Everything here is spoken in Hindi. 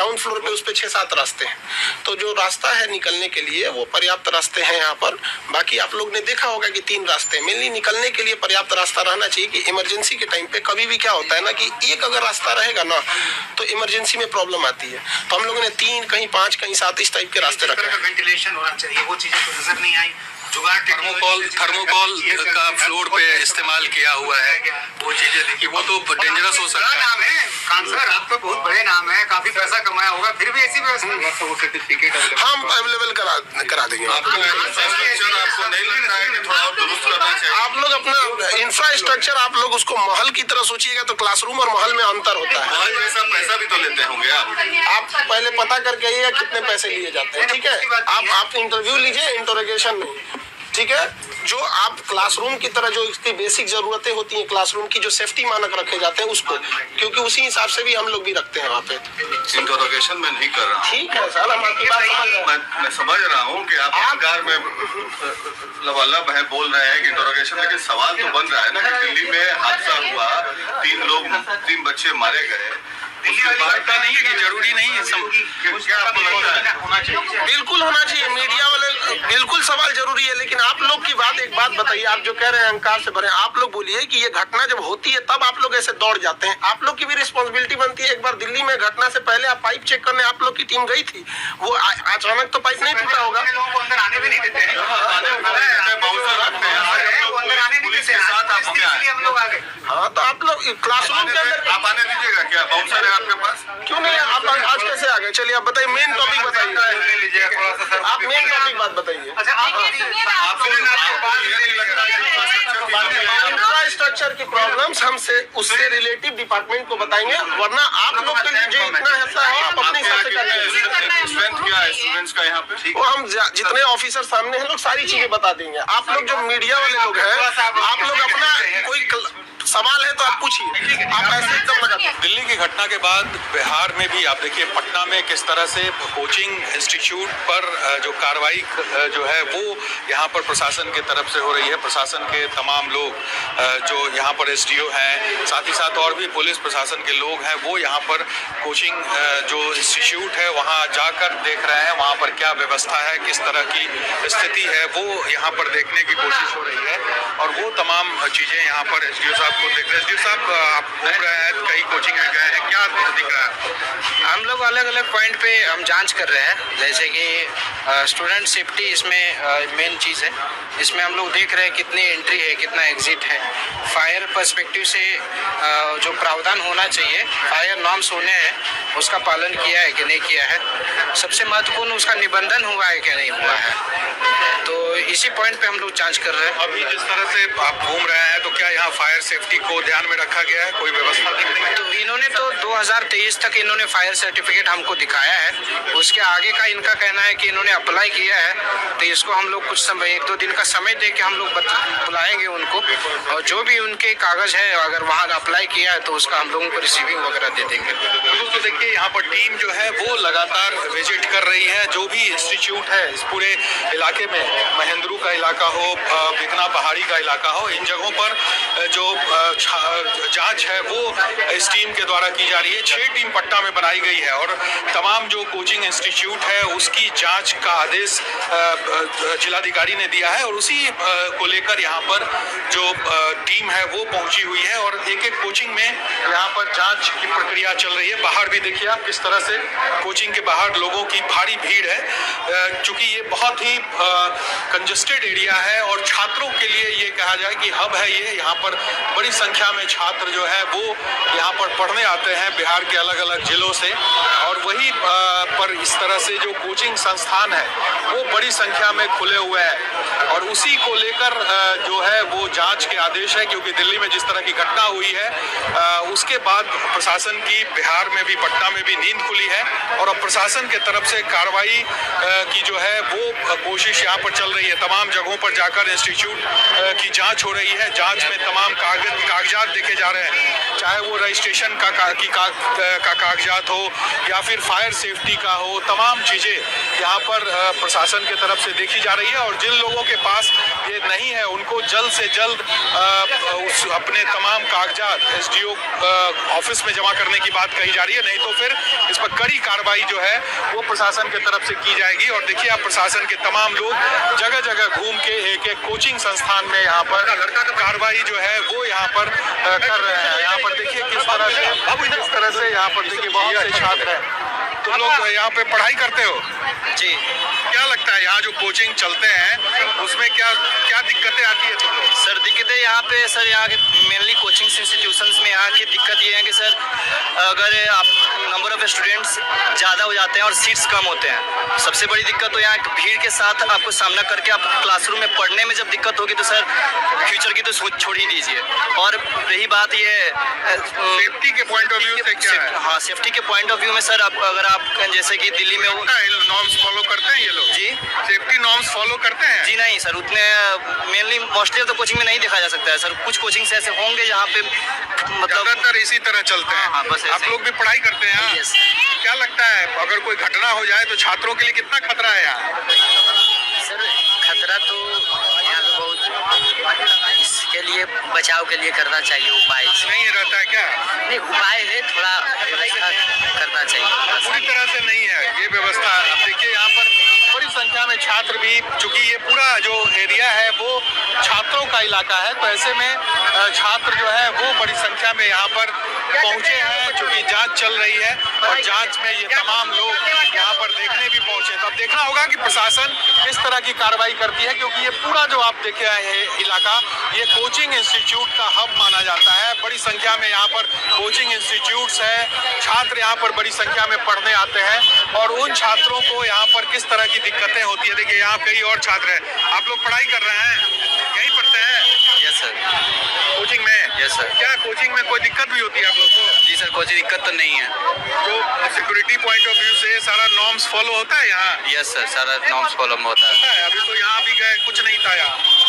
ग्राउंड फ्लोर पे उस पे 6-7 रास्ते हैं, तो जो रास्ता है निकलने के लिए वो पर्याप्त रास्ते हैं यहाँ पर। बाकी आप लोग ने देखा होगा कि 3 रास्ते मेनली निकलने के लिए पर्याप्त रास्ता रहना चाहिए कि इमरजेंसी के टाइम पे कभी भी क्या होता है ना कि एक अगर रास्ता रहेगा ना तो इमरजेंसी में प्रॉब्लम आती है। तो हम लोगों ने 3, कहीं 5, कहीं 7 इस टाइप के रास्ते रखे हैं। वेंटिलेशन होना चाहिए, वो चीजें तो नजर नहीं आई। थर्मोकॉल का फ्लोर पे इस्तेमाल किया हुआ है, वो चीजें देखिए, वो तो डेंजरस हो सकता है। नाम है खान सर, आप तो बहुत बड़े नाम है, काफी पैसा कमाया होगा, फिर भी ऐसी व्यवस्था सर्टिफिकेट हम अवेलेबल करा देंगे। आपको नहीं लगता है कि थोड़ा और दुरुस्त करना चाहिए? आप लोग अपना इंफ्रास्ट्रक्चर आप लोग उसको महल की तरह सोचिएगा तो क्लासरूम और महल में अंतर होता है। महल जैसा पैसा भी तो लेते होंगे आप पहले पता करके आइएगा कितने पैसे लिए जाते हैं, ठीक है? आप इंटरव्यू लीजिए, इंटरोगेशन में, ठीक है? जो आप क्लासरूम की तरह जो इसकी बेसिक जरूरतें होती हैं क्लासरूम की, जो सेफ्टी मानक रखे जाते हैं उसको, क्योंकि उसी हिसाब से भी हम लोग भी रखते हैं वहाँ पे। इंटरोगेशन में नहीं कर रहा, ठीक है सर, हम आपकी बात समझ रहे हैं। मैं समझ रहा हूँ कि आप सरकार में लबालब है, बोल रहे हैं कि इंटरोगेशन, लेकिन सवाल तो बन रहा है ना कि दिल्ली में हादसा हुआ, 3 बच्चे मारे गए, बात नहीं है कि जरूरी नहीं है, क्या आपको लगता है? बिल्कुल होना चाहिए, मीडिया वाले बिल्कुल सवाल जरूरी है, लेकिन आप लोग की बात, एक बात बताइए, आप जो कह रहे हैं अहंकार से भरे, आप लोग बोलिए कि ये घटना जब होती है तब आप लोग ऐसे दौड़ जाते हैं, आप लोग की भी रिस्पॉन्सिबिलिटी बनती है। एक बार दिल्ली में घटना से पहले आप पाइप चेक करने आप लोग की टीम गई थी, वो अचानक तो पाइप नहीं टूटा होगा। लोगों को अंदर आने भी नहीं देते हैं, हम लोग आ गए। हाँ, तो आप लोग क्लासरूम के अंदर आप आने दीजिएगा क्या? बाउंसर है आपके पास? क्यों नहीं? आप आज कैसे आ गए? चलिए आप बताइए, मेन टॉपिक बताइए, आप मेन टॉपिक बात बताइए। इंफ्रास्ट्रक्चर की प्रॉब्लम्स हमसे उससे रिलेटिव डिपार्टमेंट को बताएंगे, वरना आप लोग के लिए जो इतना हिस्सा है आप अपने हिसाब से करेंगे। स्ट्रेंथ क्या है स्टूडेंट्स का यहाँ पे? वो हम जितने ऑफिसर सामने हैं लोग सारी चीजें बता देंगे। आप लोग जो मीडिया वाले लोग हैं, आप लोग अपना कोई सवाल है तो आप पूछिए, आप ऐसे एकदम लगा। दिल्ली की घटना के बाद बिहार में भी आप देखिए, पटना में किस तरह से कोचिंग इंस्टीट्यूट पर जो कार्रवाई जो है वो यहाँ पर प्रशासन की तरफ से हो रही है। प्रशासन के तमाम लोग जो यहाँ पर एसडीओ हैं, साथ ही साथ और भी पुलिस प्रशासन के लोग हैं, वो यहाँ पर कोचिंग जो इंस्टीट्यूट है वहाँ जाकर देख रहे हैं, वहाँ पर क्या व्यवस्था है, किस तरह की स्थिति है, वो यहाँ पर देखने की कोशिश हो रही है। और वो तमाम चीज़ें यहाँ पर एसडीओ साहब को देख रहे हैं। एसडीओ साहब, आप घूम रहे हैं, कई कोचिंग में गए हैं, क्या दिख रहा है? हम लोग अलग अलग पॉइंट पे हम जांच कर रहे हैं, जैसे कि स्टूडेंट सेफ्टी इसमें मेन चीज़ है। इसमें हम लोग देख रहे हैं कितनी एंट्री है, कितना एग्जिट है। फायर पर्सपेक्टिव से जो प्रावधान होना चाहिए, फायर नॉर्म्स होने हैं, उसका पालन किया है कि नहीं किया है। सबसे महत्वपूर्ण उसका निबंधन हुआ है कि नहीं हुआ है। तो इसी पॉइंट पे हम लोग जांच कर रहे हैं। अभी जिस तरह से आप घूम रहे हैं, तो क्या यहाँ फायर सेफ्टी को ध्यान में रखा गया है? कोई व्यवस्था दिख रही है? तो इन्होंने तो 2023 तक इन्होंने फायर सर्टिफिकेट हमको दिखाया है। उसके आगे का इनका कहना है कि इन्होंने अप्लाई किया है, तो इसको हम लोग कुछ समय, 1-2 दिन का समय दे के हम लोग बुलाएंगे उनको, और जो भी उनके कागज है अगर वहाँ अप्लाई किया है तो उसका हम लोगों को रिसीविंग वगैरह दे देंगे। तो देखिए, यहाँ पर टीम जो है वो लगातार विजिट कर रही है। जो भी इंस्टीट्यूट है इस पूरे इलाके में, महेंद्रू का इलाका हो, बिकना पहाड़ी का इलाका हो, इन जगहों पर जो जांच है वो इस टीम के द्वारा की जा रही है। 6 टीम पट्टा में बनाई गई है और तमाम जो कोचिंग इंस्टीट्यूट है उसकी जांच का आदेश जिलाधिकारी ने दिया है, और उसी को लेकर यहाँ पर जो टीम है वो पहुंची हुई है, और एक कोचिंग में यहाँ पर जांच की प्रक्रिया चल रही है। बाहर भी देखिए आप किस तरह से कोचिंग के बाहर लोगों की भारी भीड़ है, चूंकि ये बहुत ही कंजस्टेड एरिया है और छात्रों के लिए ये कहा जाए कि हब है ये। यहाँ पर बड़ी संख्या में छात्र जो है वो यहाँ पर पढ़ने आते हैं बिहार के अलग अलग जिलों से, और वही पर इस तरह से जो कोचिंग संस्थान है वो बड़ी संख्या में खुले हुए हैं, और उसी को लेकर जो है वो जांच के आदेश है। क्योंकि दिल्ली में जिस तरह की घटना हुई है उसके बाद प्रशासन की बिहार में भी, पटना में भी नींद खुली है, और अब प्रशासन के तरफ से कार्रवाई की जो है वो कोशिश यहाँ पर चल रही है। तमाम जगहों पर जाकर इंस्टीट्यूट की जांच हो रही है। जांच में तमाम कागजात देखे जा रहे हैं, चाहे वो रजिस्ट्रेशन का कागजात हो या फिर फायर सेफ्टी का हो, तमाम चीज़ें यहाँ पर प्रशासन की तरफ से देखी जा रही है। और जिन लोगों के पास ये नहीं है उनको जल्द से जल्द अपने तमाम कागजात एसडीओ ऑफिस में जमा करने की बात कही जा रही है, नहीं तो फिर इस पर कड़ी कार्रवाई जो है वो प्रशासन की तरफ से की जाएगी। और देखिए आप प्रशासन के तमाम लोग जगह जगह घूम के एक एक कोचिंग संस्थान में यहाँ पर कार्रवाई जो है वो यहाँ पर कर रहे हैं। यहाँ पर देखिए किस तरह से यहाँ पर देखिए बहुत से छात्र हैं। तुम लोग यहाँ पे पढ़ाई करते हो? जी क्या लगता है यहाँ जो कोचिंग चलते हैं उसमें क्या क्या दिक्कतें आती है तुम लोग? सर दिक्कतें यहाँ पे सर यहाँ के मेनली कोचिंग इंस्टीट्यूशंस में यहाँ की दिक्कत ये है कि सर अगर आप नंबर ऑफ स्टूडेंट्स ज़्यादा हो जाते हैं और सीट्स कम होते हैं। सबसे बड़ी दिक्कत तो यहाँ भीड़ के साथ आपको सामना करके आप क्लासरूम में पढ़ने में जब दिक्कत होगी तो सर फ्यूचर की तो सोच छोड़ ही दीजिए। और रही बात ये सेफ्टी के पॉइंट ऑफ व्यू से क्या है? हाँ सेफ्टी के पॉइंट ऑफ व्यू में सर अगर आप जैसे कि दिल्ली में नॉर्म्स फॉलो करते हैं ये लोग? जी सेफ्टी नॉर्म्स फॉलो करते हैं? जी नहीं सर उतने मेनली मोस्टली तो कोचिंग में नहीं देखा जा सकता है सर। कुछ कोचिंग्स ऐसे होंगे जहाँ पे मतलब ज्यादातर इसी तरह चलते हैं। हाँ, बस ऐसे आप ही। लोग भी पढ़ाई करते हैं यहाँ? Yes. क्या लगता है अगर कोई घटना हो जाए तो छात्रों के लिए कितना खतरा है यहाँ? सर खतरा तो यहाँ पे बहुत, इसके लिए बचाव के लिए करना चाहिए उपाय। नहीं रहता है क्या? नहीं उपाय है थोड़ा व्यवस्था करना चाहिए। पूरी तरह से नहीं है ये व्यवस्था। अब देखिए यहाँ पर बड़ी संख्या में छात्र भी, चूंकि ये पूरा जो एरिया है वो छात्रों का इलाका है, तो ऐसे में छात्र जो है वो बड़ी संख्या में यहाँ पर पहुंचे हैं। चूंकि जांच चल रही है और जांच में ये तमाम लोग यहाँ पर देखने भी पहुंचे। तो अब देखना होगा कि प्रशासन किस तरह की कार्रवाई करती है, क्योंकि ये पूरा जो आप देखे हैं इलाका ये कोचिंग इंस्टीट्यूट का हब माना जाता है। बड़ी संख्या में यहाँ पर कोचिंग इंस्टीट्यूट्स है, छात्र यहाँ पर बड़ी संख्या में पढ़ने आते हैं और उन छात्रों को यहाँ पर किस तरह की दिक्कतें होती है। देखिए यहाँ कई और छात्र हैं। आप लोग पढ़ाई कर रहे हैं, यहीं पढ़ते हैं? Yes sir. कोचिंग में? Yes sir. क्या कोचिंग में कोई दिक्कत भी होती है आप लोग को? जी सर कोई दिक्कत तो नहीं है। जो सिक्योरिटी पॉइंट ऑफ व्यू से सारा नॉर्म्स फॉलो होता है यहाँ? यस सर सारा नॉर्म्स फॉलो होता है। अभी तो यहाँ भी गए कुछ नहीं था यहाँ।